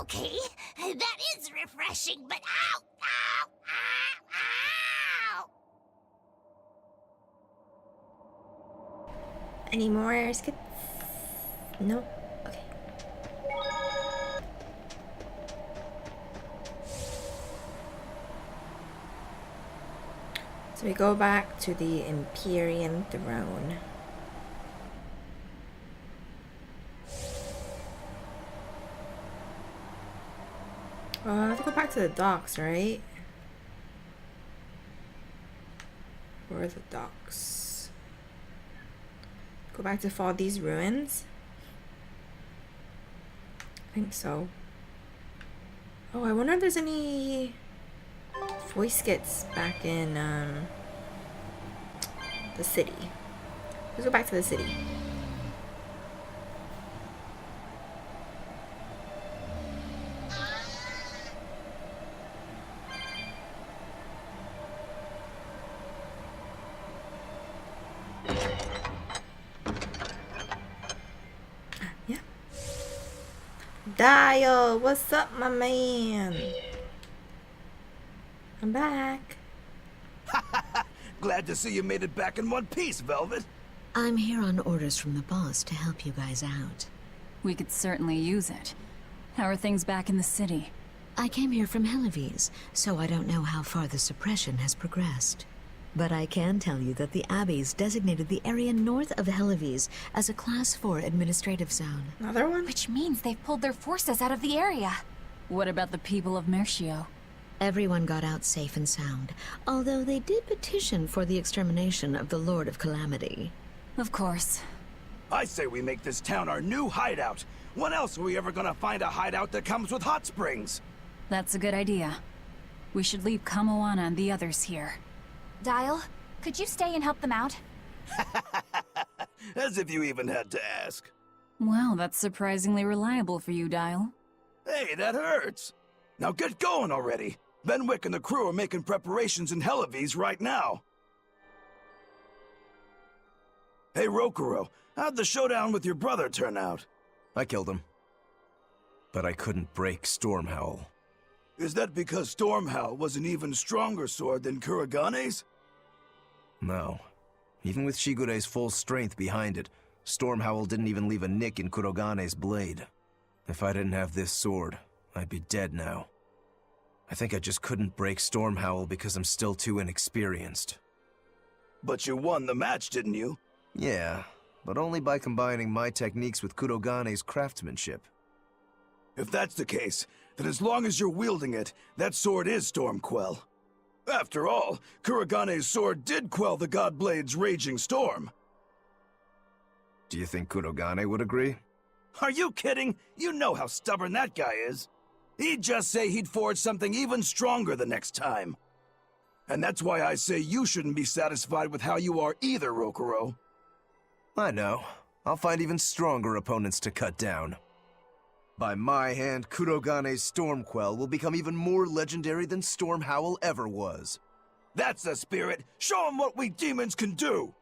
Okay, that is refreshing, but ow, ow, ow, ow. Any more skits? Nope. Okay. So we go back to the Empyrean throne. I have to go back to the docks, right? Where are the docks? Go back to Faldi's ruins? I think so. Oh, I wonder if there's any voice skits back in the city. Let's go back to the city. Dial, what's up, my man? I'm back. Glad to see you made it back in one piece, Velvet. I'm here on orders from the boss to help you guys out. We could certainly use it. How are things back in the city? I came here from Helives, so I don't know how far the suppression has progressed. But I can tell you that the Abbeys designated the area north of Helives as a Class 4 administrative zone. Another one? Which means they've pulled their forces out of the area. What about the people of Melchior? Everyone got out safe and sound, although they did petition for the extermination of the Lord of Calamity. Of course. I say we make this town our new hideout. When else are we ever gonna find a hideout that comes with hot springs? That's a good idea. We should leave Kamoana and the others here. Dial, could you stay and help them out? As if you even had to ask. Well, that's surprisingly reliable for you, Dial. Hey, that hurts. Now get going already. Benwick and the crew are making preparations in Helives right now. Hey, Rokuro, how'd the showdown with your brother turn out? I killed him. But I couldn't break Stormhowl. Is that because Stormhowl was an even stronger sword than Kuragane's? No. Even with Shigure's full strength behind it, Stormhowl didn't even leave a nick in Kurogane's blade. If I didn't have this sword, I'd be dead now. I think I just couldn't break Stormhowl because I'm still too inexperienced. But you won the match, didn't you? Yeah, but only by combining my techniques with Kurogane's craftsmanship. If that's the case, then as long as you're wielding it, that sword is Stormquell. After all, Kuragane's sword did quell the Godblade's raging storm. Do you think Kurogane would agree? Are you kidding? You know how stubborn that guy is. He'd just say he'd forge something even stronger the next time. And that's why I say you shouldn't be satisfied with how you are either, Rokuro. I know. I'll find even stronger opponents to cut down. By my hand, Kurogane's Stormquell will become even more legendary than Stormhowl ever was. That's the spirit! Show him what we demons can do!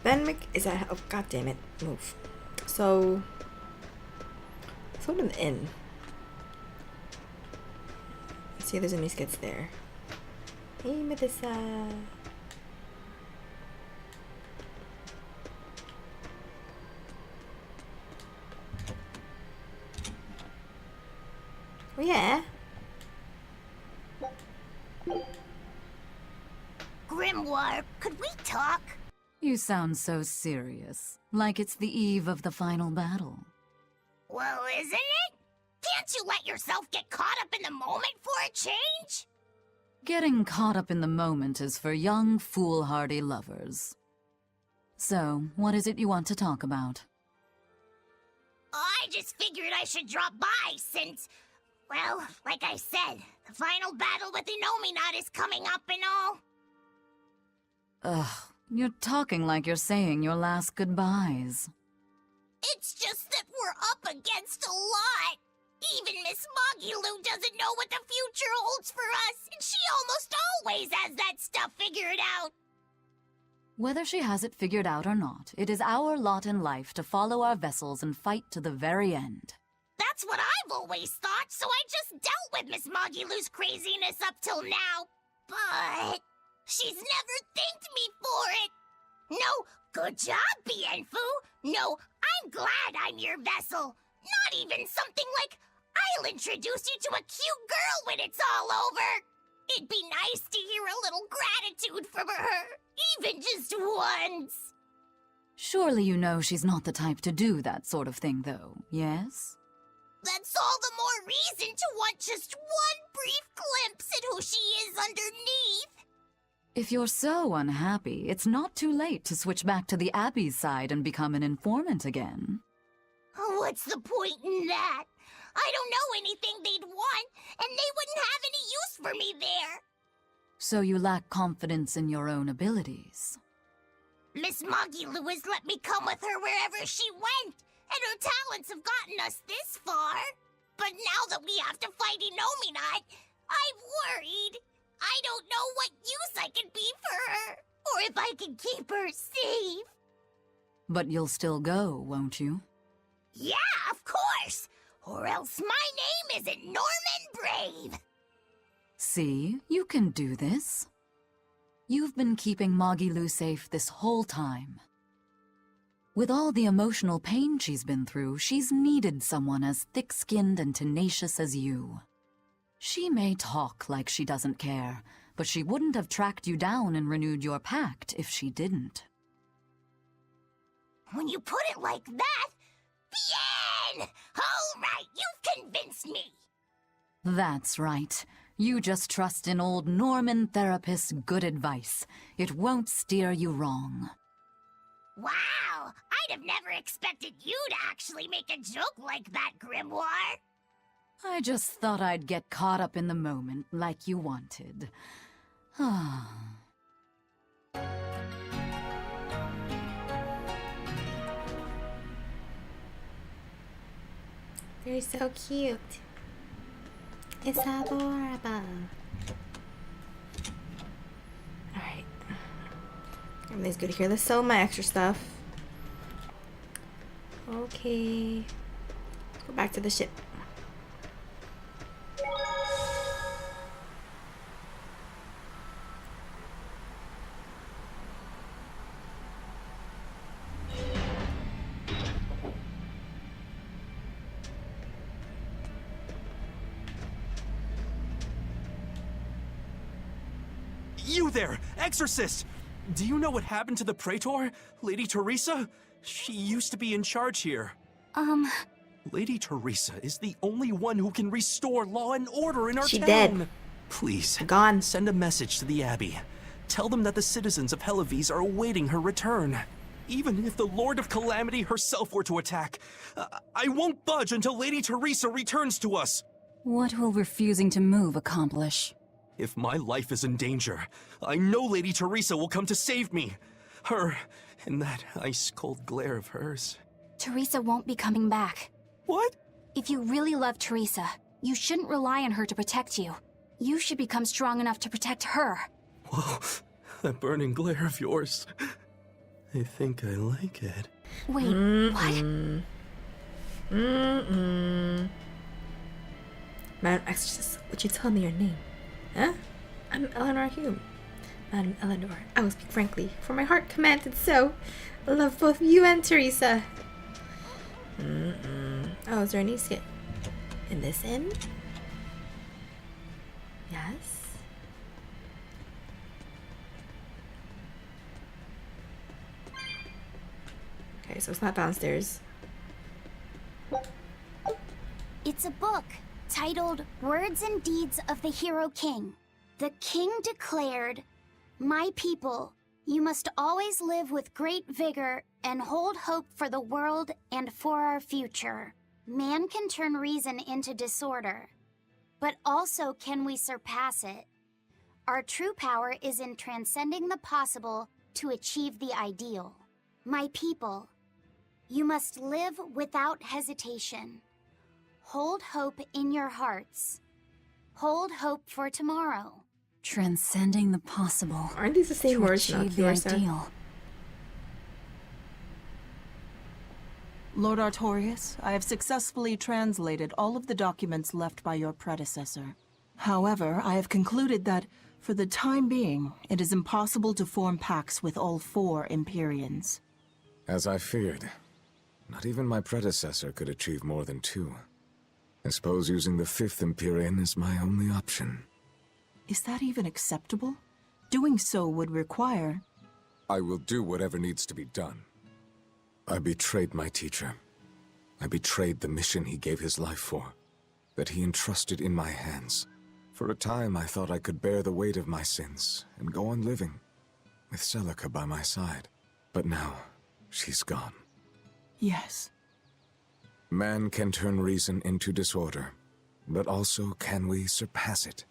Benwick is at. Oh, god damn it. Move. So. Let's go to the inn. Let's see if there's any skits there. Hey, Medusa. Oh, yeah. Grimoire, could we talk? You sound so serious, like it's the eve of the final battle. Well, isn't it? Can't you let yourself get caught up in the moment for a change? Getting caught up in the moment is for young, foolhardy lovers. So, what is it you want to talk about? I just figured I should drop by since, well, like I said, the final battle with Innominat is coming up and all. Ugh, you're talking like you're saying your last goodbyes. It's just that we're up against a lot. Even Miss Magilu doesn't know what the future holds for us, and she almost always has that stuff figured out. Whether she has it figured out or not, it is our lot in life to follow our vessels and fight to the very end. That's what I've always thought, so I just dealt with Miss Magilu's craziness up till now. But she's never thanked me for it. No, good job, Bienfu. No, I'm glad I'm your vessel. Not even something like, I'll introduce you to a cute girl when it's all over. It'd be nice to hear a little gratitude from her, even just once. Surely you know she's not the type to do that sort of thing, though, yes? That's all the more reason to want just one brief glimpse at who she is underneath. If you're so unhappy, it's not too late to switch back to the Abbey's side and become an informant again. What's the point in that? I don't know anything they'd want, and they wouldn't have any use for me there. So you lack confidence in your own abilities. Miss Magilu has let me come with her wherever she went, and her talents have gotten us this far. But now that we have to fight Innominat, I'm worried. I don't know what use I can be for her, or if I can keep her safe. But you'll still go, won't you? Yeah, of course! Or else my name isn't Norman Brave! See, you can do this. You've been keeping Magilu safe this whole time. With all the emotional pain she's been through, she's needed someone as thick-skinned and tenacious as you. She may talk like she doesn't care, but she wouldn't have tracked you down and renewed your pact if she didn't. When you put it like that, bien! All right, you've convinced me. That's right. You just trust in old Norman Therapist's good advice. It won't steer you wrong. Wow, I'd have never expected you to actually make a joke like that, Grimoire. I just thought I'd get caught up in the moment like you wanted. They're so cute. It's adorable. Alright. Everything's good here. Let's sell my extra stuff. Okay. Let's go back to the ship. You there, Exorcist! Do you know what happened to the Praetor, Lady Teresa? She used to be in charge here. Lady Teresa is the only one who can restore law and order in our She town. dead. Please, gone. Send a message to the Abbey. Tell them that the citizens of Helives are awaiting her return. Even if the Lord of Calamity herself were to attack, I won't budge until Lady Teresa returns to us. What will refusing to move accomplish? If my life is in danger, I know Lady Teresa will come to save me. Her, and that ice-cold glare of hers. Teresa won't be coming back. What? If you really love Teresa, you shouldn't rely on her to protect you. You should become strong enough to protect her. Whoa, that burning glare of yours. I think I like it. Wait, what? Madam Exorcist, would you tell me your name? Huh? I'm Eleanor Hume. Madam Eleanor, I will speak frankly, for my heart commands it so. I love both you and Teresa. Oh, is there any skit in this inn? Yes. Okay, so it's not downstairs. It's a book titled Words and Deeds of the Hero King. The king declared, "My people, you must always live with great vigor and hold hope for the world and for our future. Man can turn reason into disorder, but also can we surpass it? Our true power is in transcending the possible to achieve the ideal. My people, you must live without hesitation. Hold hope in your hearts. Hold hope for tomorrow." Transcending the possible. Aren't these the same words, Melchior Melchior? the ideal. Lord Artorius, I have successfully translated all of the documents left by your predecessor. However, I have concluded that, for the time being, it is impossible to form pacts with all 4 Empyreans. As I feared. Not even my predecessor could achieve more than 2. I suppose using the 5th Empyrean is my only option. Is that even acceptable? Doing so would require... I will do whatever needs to be done. I betrayed my teacher. I betrayed the mission he gave his life for, that he entrusted in my hands. For a time, I thought I could bear the weight of my sins and go on living, with Celica by my side. But now, she's gone. Yes. Man can turn reason into disorder, but also can we surpass it?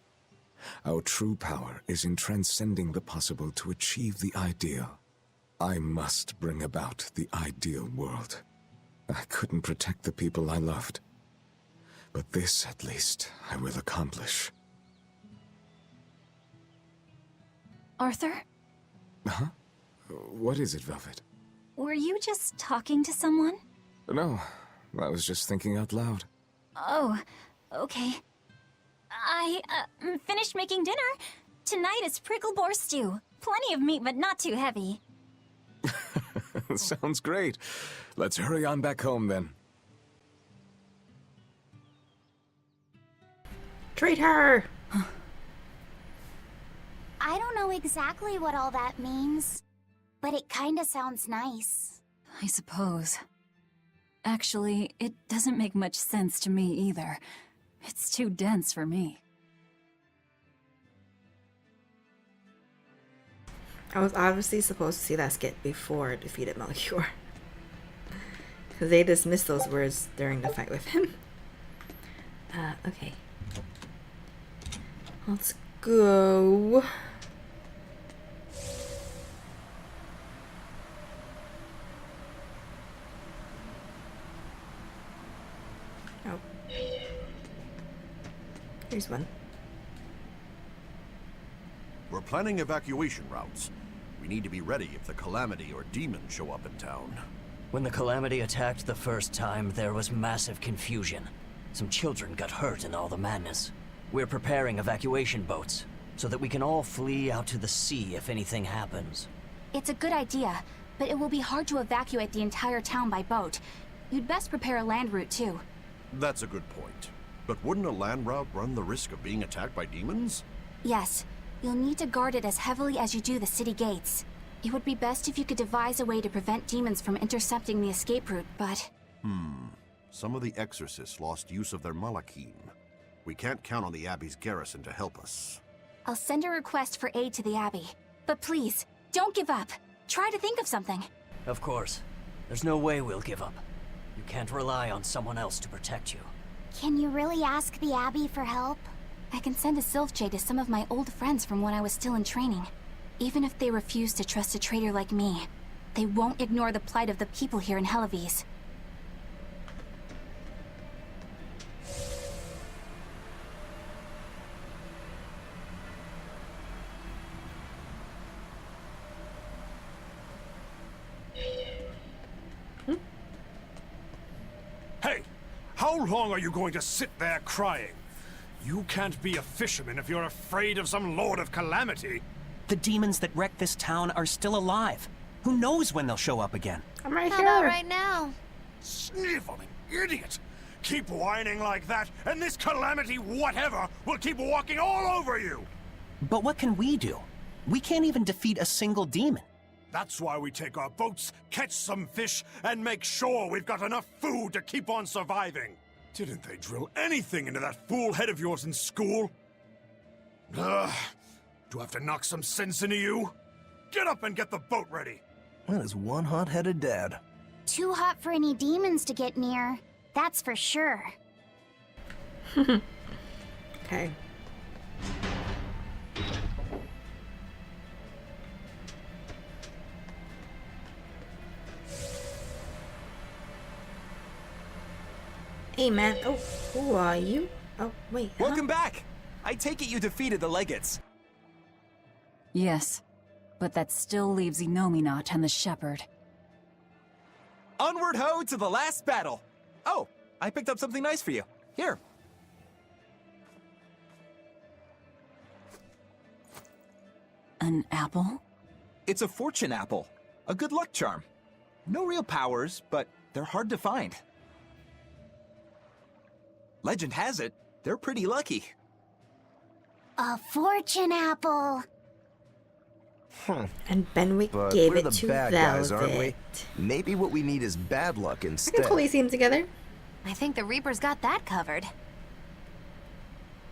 Our true power is in transcending the possible to achieve the ideal. I must bring about the ideal world. I couldn't protect the people I loved, but this, at least, I will accomplish. Arthur? Huh? What is it, Velvet? Were you just talking to someone? No, I was just thinking out loud. Oh, okay. I finished making dinner. Tonight is prickle boar stew. Plenty of meat, but not too heavy. Sounds great. Let's hurry on back home, then. Traitor! I don't know exactly what all that means, but it kinda sounds nice. I suppose. Actually, it doesn't make much sense to me either. It's too dense for me. I was obviously supposed to see that skit before it defeated Melchior. Because they dismissed those words during the fight with him. Okay. Let's go. Oh. Here's one. We're planning evacuation routes. We need to be ready if the Calamity or demons show up in town. When the Calamity attacked the first time, there was massive confusion. Some children got hurt in all the madness. We're preparing evacuation boats, so that we can all flee out to the sea if anything happens. It's a good idea, but it will be hard to evacuate the entire town by boat. You'd best prepare a land route too. That's a good point. But wouldn't a land route run the risk of being attacked by demons? Yes. You'll need to guard it as heavily as you do the city gates. It would be best if you could devise a way to prevent demons from intercepting the escape route, but... Some of the exorcists lost use of their malachim. We can't count on the Abbey's garrison to help us. I'll send a request for aid to the Abbey. But please, don't give up. Try to think of something. Of course. There's no way we'll give up. You can't rely on someone else to protect you. Can you really ask the Abbey for help? I can send a Sylph Jade to some of my old friends from when I was still in training. Even if they refuse to trust a traitor like me, they won't ignore the plight of the people here in Hellawes. Hey! How long are you going to sit there crying? You can't be a fisherman if you're afraid of some Lord of Calamity. The demons that wrecked this town are still alive. Who knows when they'll show up again? I'm right How here. about right now? Sniveling idiot! Keep whining like that, and this Calamity whatever will keep walking all over you! But what can we do? We can't even defeat a single demon. That's why we take our boats, catch some fish, and make sure we've got enough food to keep on surviving. Didn't they drill anything into that fool head of yours in school? Ugh. Do I have to knock some sense into you? Get up and get the boat ready! That is one hot-headed dad. Too hot for any demons to get near. That's for sure. Okay. Hey man, oh, who are you? Oh, wait. Welcome back! I take it you defeated the Legates. Yes, but that still leaves Enominat and the Shepherd. Onward ho to the last battle! Oh, I picked up something nice for you. Here. An apple? It's a fortune apple. A good luck charm. No real powers, but they're hard to find. Legend has it, they're pretty lucky. A fortune apple. And Benwick But gave we're it the to bad Velvet. guys, aren't we? Maybe what we need is bad luck I instead. can totally see them together. I think the Reaper's got that covered.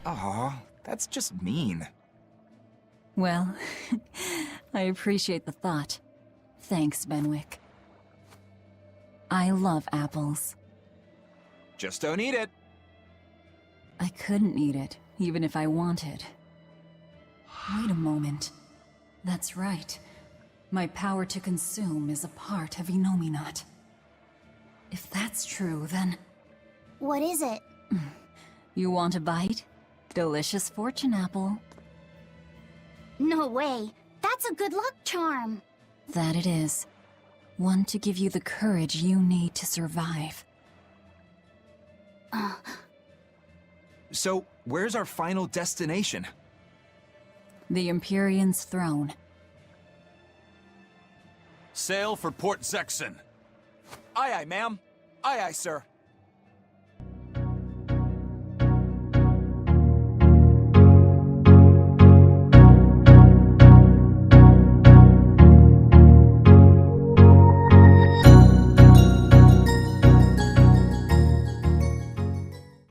Aw, that's just mean. Well, I appreciate the thought. Thanks, Benwick. I love apples. Just don't eat it. I couldn't eat it, even if I wanted. Wait a moment. That's right. My power to consume is a part of Enominat. If that's true, then... What is it? You want a bite? Delicious fortune apple. No way. That's a good luck charm. That it is. One to give you the courage you need to survive. So, where's our final destination? The Empyrean's throne. Sail for Port Zexon. Aye, aye, ma'am. Aye, aye, sir.